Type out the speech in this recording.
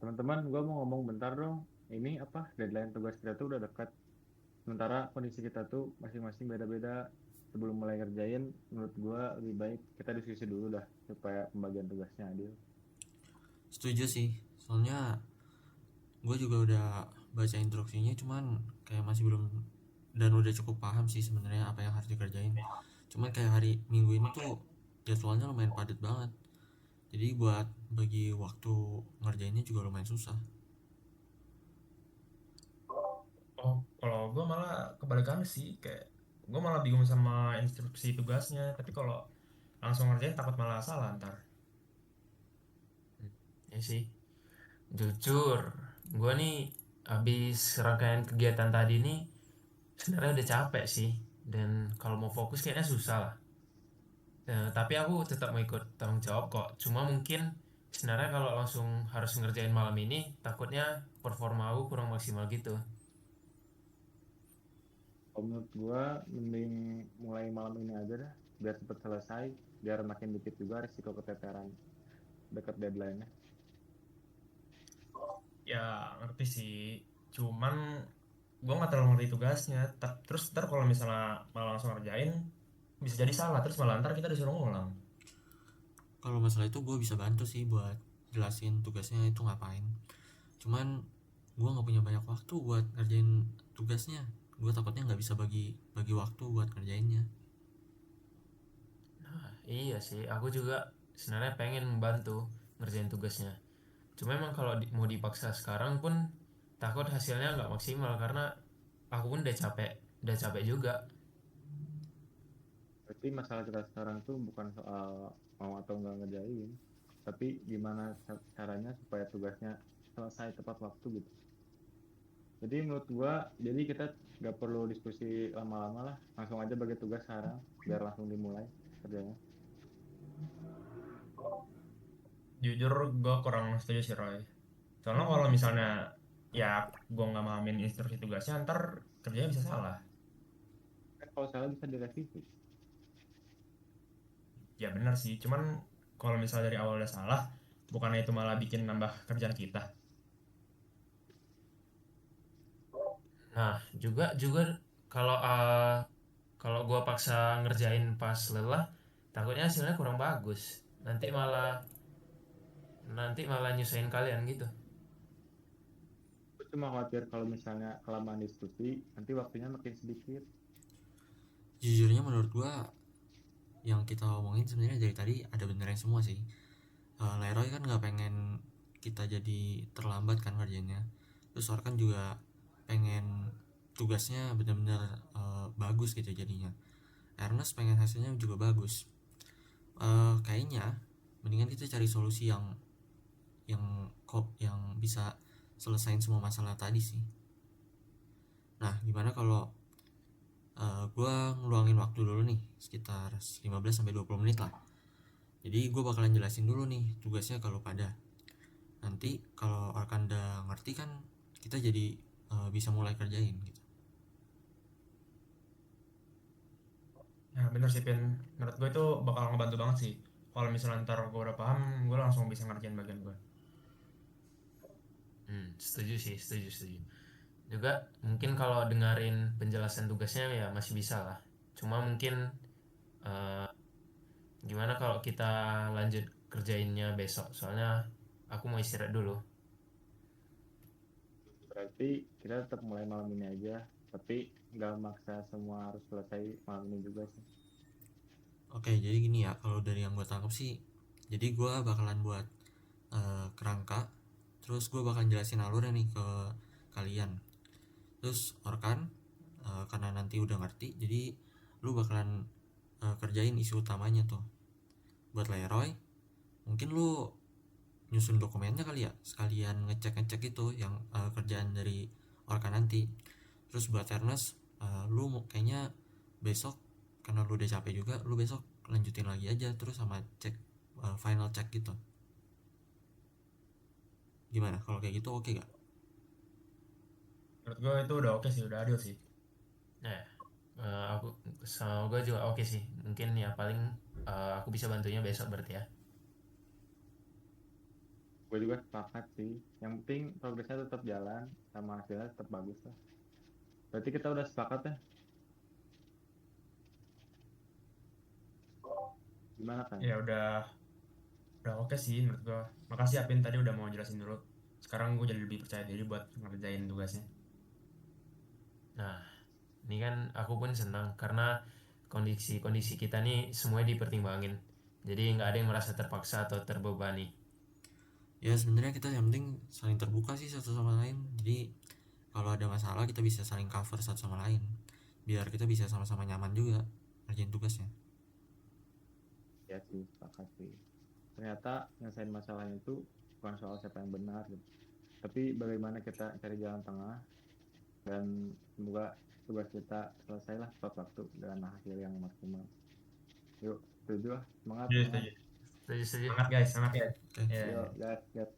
Teman-teman, gue mau ngomong bentar dong. Ini apa, deadline tugas kita tuh udah dekat. Sementara kondisi kita tuh masing-masing beda-beda. Sebelum mulai ngerjain, menurut gue lebih baik kita diskusi dulu dah, supaya pembagian tugasnya adil. Setuju sih, soalnya gue juga udah baca instruksinya, cuman kayak masih belum, dan udah cukup paham sih sebenarnya apa yang harus dikerjain. Cuman kayak hari Minggu ini tuh jadwalnya lumayan padat banget, jadi buat bagi waktu ngerjainnya juga lumayan susah. Oh, kalau gue malah kebalikannya sih, kayak gue malah bingung sama instruksi tugasnya. Tapi kalau langsung ngerjain takut malah salah ntar. Ya sih, jujur, gue nih habis rangkaian kegiatan tadi nih sebenarnya udah capek sih. Dan kalau mau fokus kayaknya susah lah. Tapi aku tetap mau ikut tanggung jawab kok. Cuma mungkin sebenarnya kalau langsung harus ngerjain malam ini, takutnya performa aku kurang maksimal gitu. Kalau menurut gue, mending mulai malam ini aja dah, biar cepet selesai, biar makin dikit juga risiko keteteran dekat deadline-nya. Ya ngerti sih, cuman gue nggak terlalu ngerti tugasnya. Terus ntar kalau misalnya malah langsung ngerjain, bisa jadi salah. Terus malah ntar kita disuruh ngulang. Kalau masalah itu gue bisa bantu sih buat jelasin tugasnya itu ngapain. Cuman gue nggak punya banyak waktu buat ngerjain tugasnya. Gue takutnya nggak bisa bagi bagi waktu buat ngerjainnya. Iya sih, aku juga sebenarnya pengen membantu ngerjain tugasnya. Cuma emang kalau mau dipaksa sekarang pun takut hasilnya nggak maksimal karena aku pun udah capek juga. Berarti masalah kita sekarang tuh bukan soal mau atau nggak ngerjain, tapi gimana caranya supaya tugasnya selesai tepat waktu gitu. Jadi menurut gua, jadi kita nggak perlu diskusi lama-lama lah, langsung aja bagi tugas sekarang, biar langsung dimulai kerjanya. Jujur gue kurang setuju sih Roy. Soalnya kalau misalnya ya gue nggak mahamin instruksi tugasnya, ntar kerjanya bisa salah. Kan kalau salah bisa direvisi. Ya benar sih, cuman kalau misalnya dari awal udah salah, bukannya itu malah bikin nambah kerjaan kita. Nah, juga kalau kalau gua paksa ngerjain pas lelah, takutnya hasilnya kurang bagus. Nanti malah nyusahin kalian gitu. Aku cuma khawatir kalau misalnya kelamaan diskusi, nanti waktunya makin sedikit. Jujurnya menurut gue yang kita omongin sebenarnya dari tadi ada benernya semua sih. Leroy kan nggak pengen kita jadi terlambat kan kerjanya. Terus Orkan juga pengen tugasnya benar-benar bagus gitu jadinya. Ernest pengen hasilnya juga bagus. Kayaknya mendingan kita cari solusi yang bisa selesain semua masalah tadi sih. Nah, gimana kalau gue ngeluangin waktu dulu nih sekitar 15 sampai 20 menit lah. Jadi gue bakalan jelasin dulu nih tugasnya kalau pada. Nanti kalau rekan udah ngerti kan kita jadi bisa mulai kerjain gitu. Ya bener sih Pin, menurut gue itu bakal ngebantu banget sih. Kalau misalnya ntar gue udah paham, gue langsung bisa ngerjain bagian gue. Setuju sih, setuju. Juga mungkin kalau dengerin penjelasan tugasnya ya masih bisa lah. Cuma mungkin eh, gimana kalau kita lanjut kerjainnya besok? Soalnya aku mau istirahat dulu. Berarti kita tetap mulai malam ini aja, tapi nggak maksa semua harus selesai malam ini juga sih. Oke, jadi gini ya, kalau dari yang gue tangkap sih, jadi gue bakalan buat kerangka, terus gue bakalan jelasin alurnya nih ke kalian. Terus Orkan, karena nanti udah ngerti, jadi lu bakalan kerjain isu utamanya tuh. Buat Leroy, mungkin lu nyusun dokumennya kali ya, sekalian ngecek-ngecek itu yang kerjaan dari Orkan nanti. Terus buat Ernest, lu kayaknya besok, karena lu udah capek juga, lu besok lanjutin lagi aja terus sama cek, final check gitu. Gimana kalau kayak gitu, oke gak? Menurut gue itu udah oke sih, udah adil sih. Nah, aku sama gue juga oke sih. Mungkin ya paling aku bisa bantunya besok berarti ya. gue juga sepakat sih, yang penting progresnya tetap jalan sama hasilnya tetap bagus lah. Berarti kita udah sepakat ya, gimana kan? Ya udah oke sih menurut gua. Makasih Apin tadi udah mau jelasin dulu. Sekarang gue jadi lebih percaya diri buat ngerjain tugasnya. Nah, ini kan aku pun senang karena kondisi kita nih semuanya dipertimbangin. Jadi nggak ada yang merasa terpaksa atau terbebani. Ya sebenarnya kita yang penting saling terbuka sih satu sama lain, jadi kalau ada masalah kita bisa saling cover satu sama lain biar kita bisa sama-sama nyaman juga ngerjain tugasnya. Ya sih, sepakat sih. Ternyata nyelesain masalahnya itu bukan soal siapa yang benar gitu, tapi bagaimana kita cari jalan tengah, dan semoga tugas kita selesailah tepat waktu dengan hasil yang maksimal. Yuk, setuju lah, semangat Setuju, semangat. setuju. Setuju. Semangat guys, semangat ya. Oke. Ya. Yuk, gas gas.